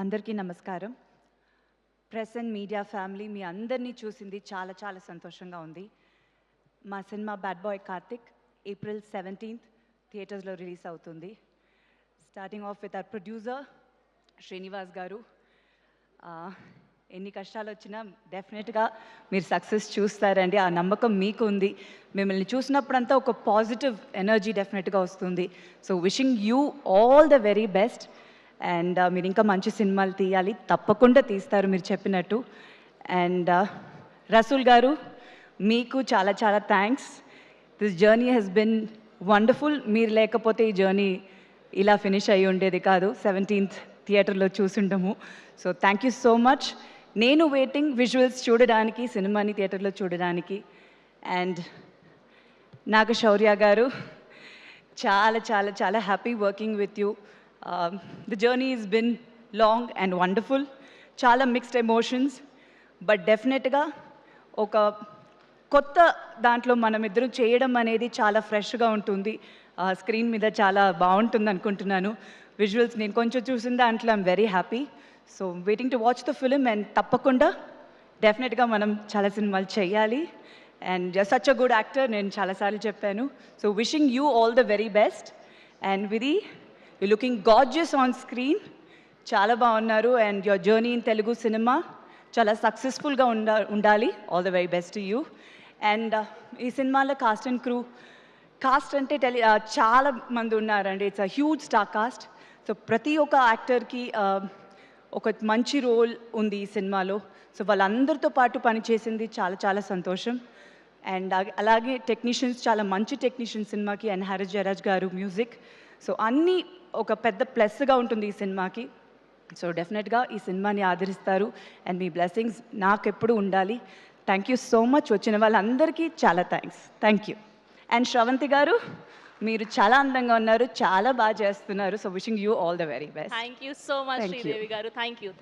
అందరికీ నమస్కారం. Press and media family మీ అందరినీ చూసింది చాలా చాలా సంతోషంగా ఉంది. మా cinema bad boy Karthik April 17th థియేటర్స్లో రిలీజ్ అవుతుంది. Starting of with our producer Srinivas గారు. ఎన్ని కష్టాలు వచ్చినా డెఫినెట్గా మీరు సక్సెస్ చూస్తారండి, ఆ నమ్మకం మీకు ఉంది. మిమ్మల్ని చూసినప్పుడంతా ఒక పాజిటివ్ ఎనర్జీ డెఫినెట్గా వస్తుంది. So wishing you all the very best. And మీరు ఇంకా మంచి సినిమాలు తీయాలి, తప్పకుండా తీస్తారు మీరు చెప్పినట్టు. అండ్ రసూల్ గారు, మీకు చాలా చాలా thanks. This journey has been wonderful. మీరు లేకపోతే ఈ జర్నీ ఇలా ఫినిష్ అయ్యి ఉండేది కాదు. 17th థియేటర్లో చూసుండము. So thank you so much. నేను వెయిటింగ్ విజువల్స్ చూడడానికి, సినిమాని థియేటర్లో చూడడానికి. అండ్ నాగశౌర్య గారు, చాలా చాలా చాలా happy working with you. The journey is bin long and wonderful. చాలా మిక్స్డ్ ఎమోషన్స్, బట్ డెఫినెట్గా ఒక కొత్త దాంట్లో మనం ఇద్దరం చేయడం అనేది చాలా ఫ్రెష్గా ఉంటుంది. స్క్రీన్ మీద చాలా బాగుంటుంది అనుకుంటున్నాను. విజువల్స్ నేను కొంచెం చూసిన దాంట్లో I'm very happy. So waiting to watch the film. And తప్పకుండా డెఫినెట్గా మనం చాలా సినిమాలు చేయాలి. And such a good actor, నేను చాలాసార్లు చెప్పాను. So wishing you all the very best. And Vidhi, you looking gorgeous on screen, చాలా బాగున్నారు. And your journey in Telugu cinema చాలా సక్సెస్ఫుల్గా ఉండాలి. All the very best to you. And ఈ సినిమాలో కాస్ట్ అండ్ క్రూ, కాస్ట్ అంటే చాలా మంది ఉన్నారండి. It's a huge star cast. So ప్రతి ఒక్క యాక్టర్కి ఒక మంచి రోల్ ఉంది ఈ సినిమాలో. సో వాళ్ళందరితో పాటు పనిచేసింది చాలా చాలా సంతోషం. అండ్ అలాగే టెక్నీషియన్స్, చాలా మంచి టెక్నీషియన్స్ సినిమాకి. అండ్ హారిస్ జయరాజ్ గారు మ్యూజిక్. సో అన్నీ ఒక పెద్ద ప్లస్గా ఉంటుంది ఈ సినిమాకి. సో డెఫినెట్గా ఈ సినిమాని ఆదరిస్తారు. అండ్ మీ బ్లెస్సింగ్స్ నాకు ఎప్పుడు ఉండాలి. Thank you so much. వచ్చిన వాళ్ళందరికీ చాలా thanks. Thank you. And Sravanthi garu, మీరు చాలా అందంగా ఉన్నారు, చాలా బాగా చేస్తున్నారు. So wishing you all the very best. Thank you so much Sridevi garu. Thank you.